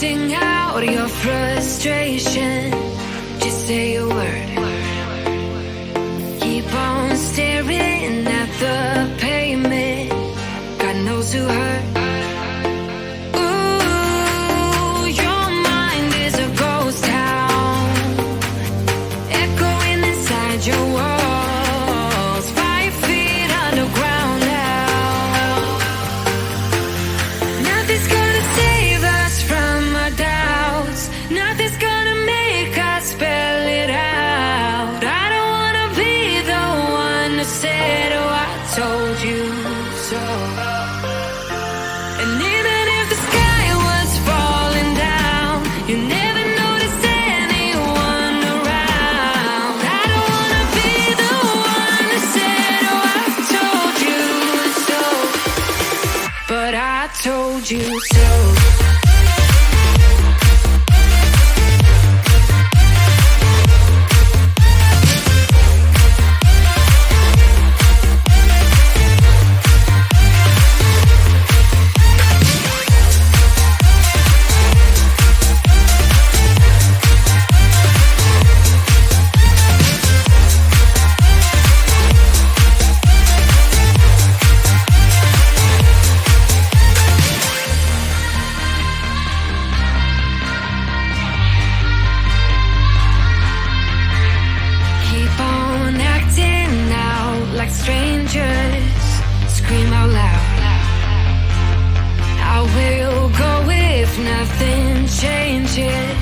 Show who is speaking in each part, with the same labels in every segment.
Speaker 1: Sing out your frustration. Just say a word. Keep on staring at the pavement. God knows who hurt. Ooh, your mind is a ghost town, echoing inside your walls. 5 feet underground now. Nothing's gonna save us from our doubts. Nothing's gonna make us spell it out. I don't wanna be the one who said, oh, I told you so. And even if the sky was falling down, you never noticed anyone around. I don't wanna be the one who said, oh, I told you so. But I told you so. Keep on acting out like strangers. Scream out loud. I will go if nothing changes.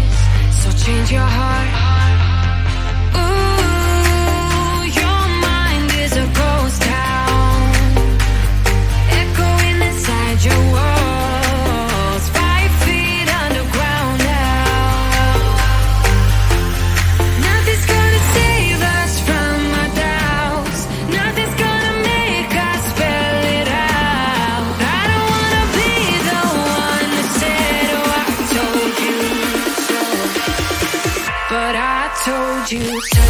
Speaker 1: So change your heart. Ooh, your mind is a ghost town, echoing inside your walls. 5 feet underground now. Nothing's gonna save us from our doubts. Nothing's gonna make us spell it out. I don't wanna be the one who said, oh, I told you so. But I told you so.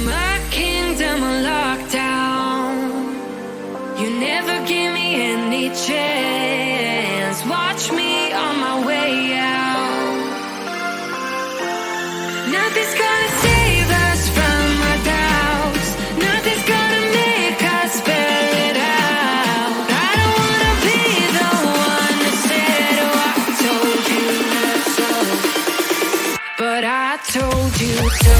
Speaker 1: My kingdom on lockdown. You never give me any chance. Watch me on my way out. Nothing's gonna save us from our doubts. Nothing's gonna make us spell it out. I don't wanna be the one who said, oh, I told you so. But I told you so.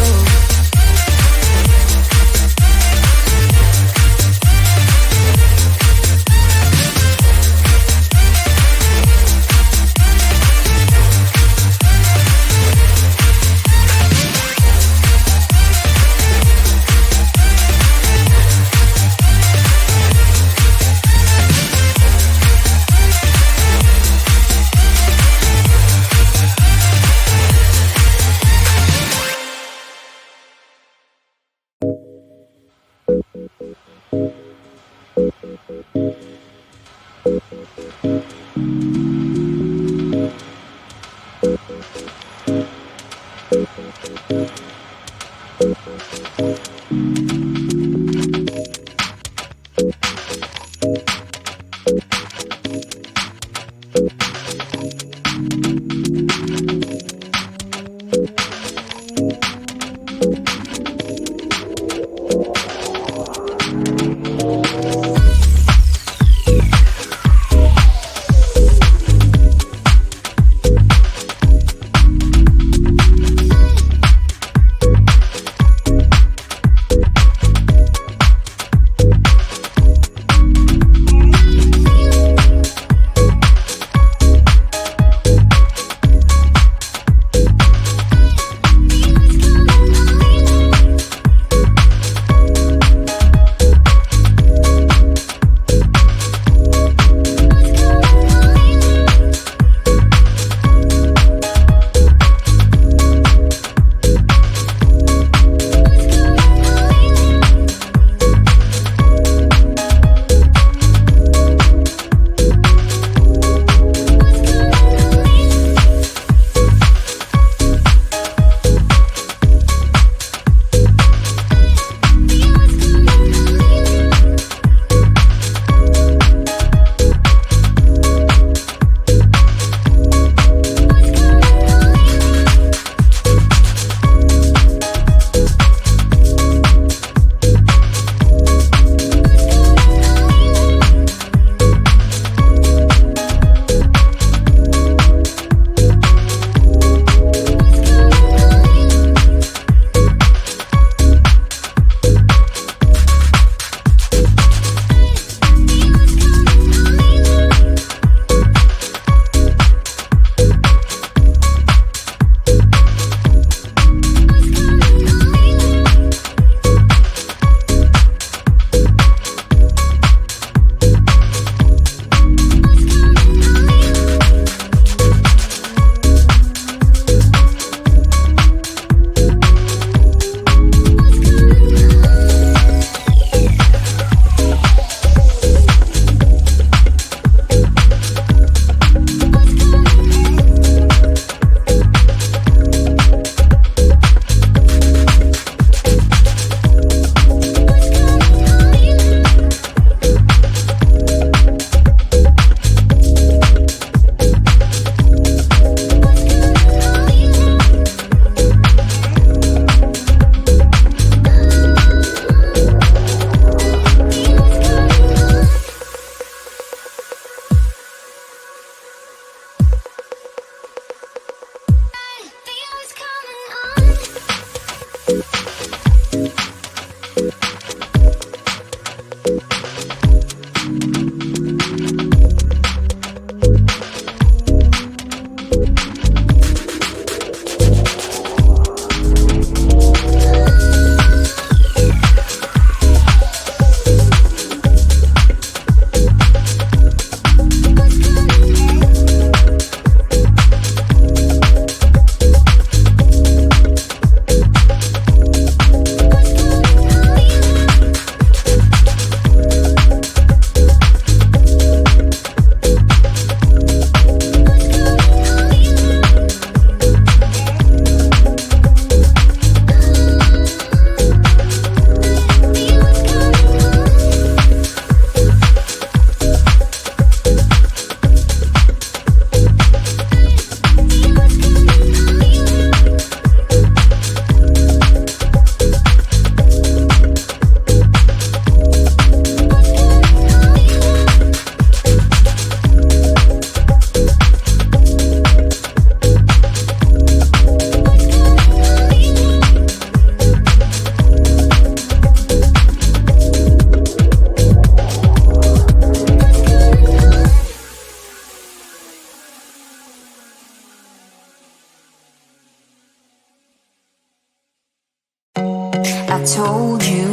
Speaker 1: I told you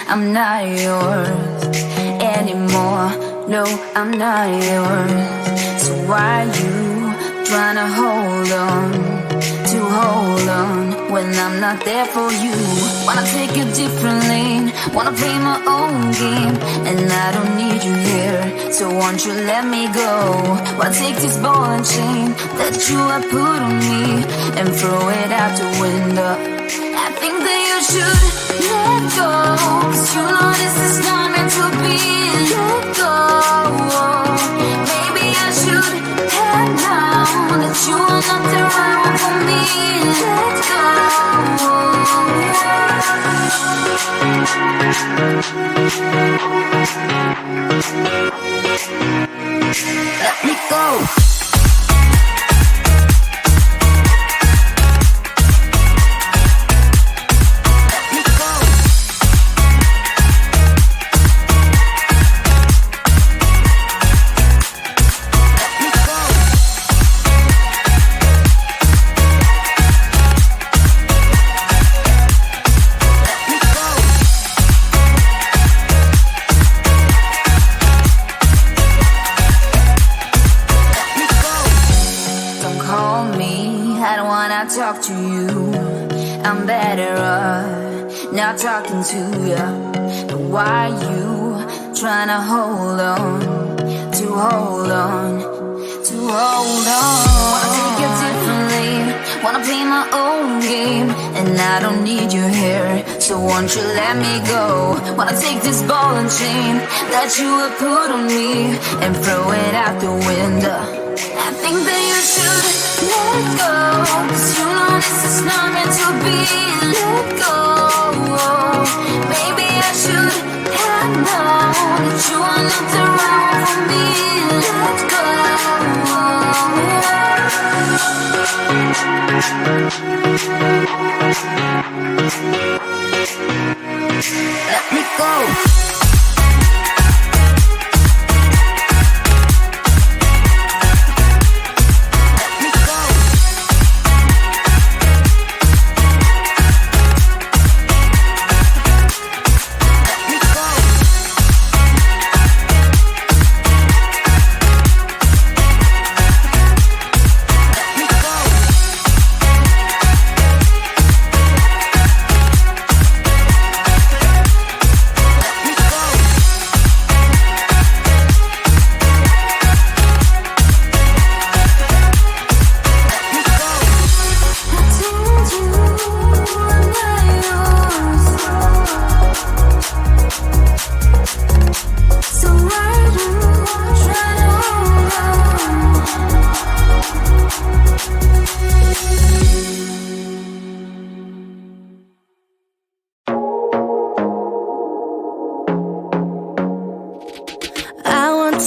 Speaker 1: I'm not yours anymore. No, I'm not yours. So why you tryna hold on when I'm not there for you? Wanna take a different lane, wanna play my own game, and I don't need you here, so won't you let me go? Wanna take this ball and chain that you have put on me and throw it out the window. I think that you should let go, 'cause you know this is not meant to be. Let go. Maybe I should have known that you are not the right one for me. Let go. Let me go. Talk to you, I'm better off not talking to you. But why you tryna hold on? Wanna take a different lane, wanna play my own game, and I don't need you here, so won't you let me go? Wanna take this ball and chain that you have put on me and throw it out the window. I think that you should let go, 'cause you know this is not meant to be. Let go. Maybe I should have known that you are not the right one for me. Let go. Let me go.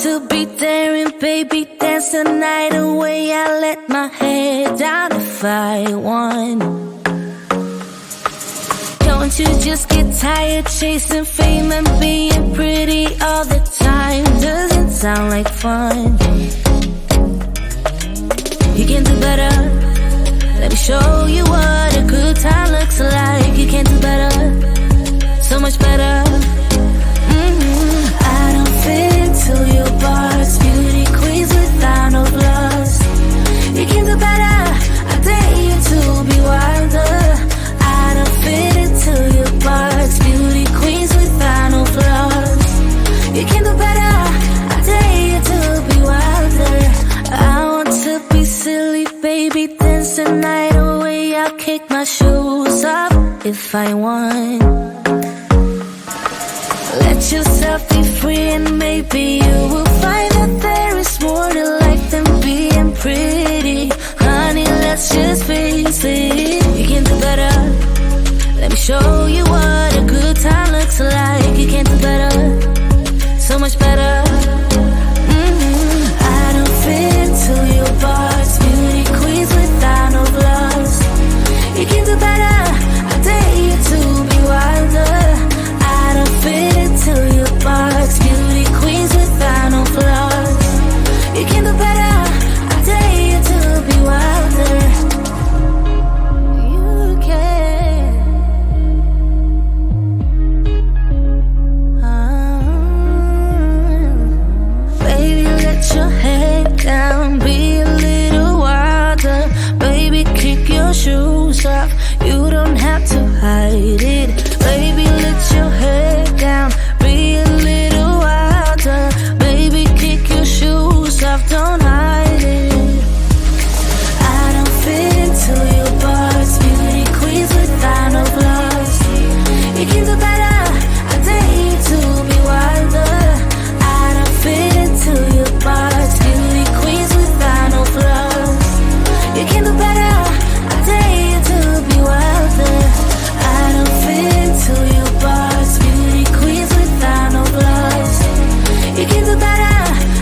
Speaker 2: To be there and baby dance the night away. I let my head down if I won. Don't you just get tired chasing fame and being pretty all the time? Doesn't sound like fun. You can do better. Let me show you what a good time looks like. You can do better, so much better. I don't fit into your bars, beauty queens without no flaws. You can do better, I dare you to be wilder. I don't fit into your bars, beauty queens without no flaws. You can do better, I dare you to be wilder. I want to be silly, baby, dance the night away. I'll kick my shoes up if I want. Let yourself be free and maybe you will find that there is more to life than being pretty. Honey, let's just face it. You can do better. Let me show you what a good time looks like. You can do better, so much better. I don't fit into your bars, beauty queens without no flaws. You can do better, I dare you to be wilder. I don't fit into your box, beauty queens without no flaws. You can do better, I dare you to be wilder. You can. don't hide it. I don't fit into your bars, beauty queens without no flaws. You can do better, I dare you to be wilder. I don't fit into your bars, beauty queens without no flaws. You can do better, I dare you to be wilder. I don't fit into your bars, beauty queens without no flaws. You can do better,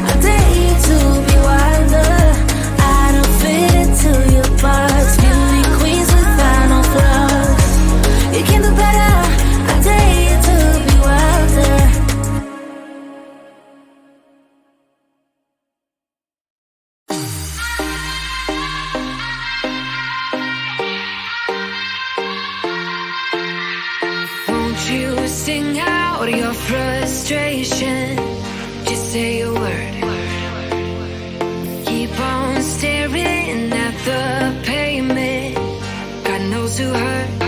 Speaker 2: I dare you to be wilder. I don't fit into your bars, beauty queens without no flaws. You can do better, I dare you to be wilder.
Speaker 1: Won't you sing out your frustration? Just say a word. Keep on staring at the pavement. God knows who hurt.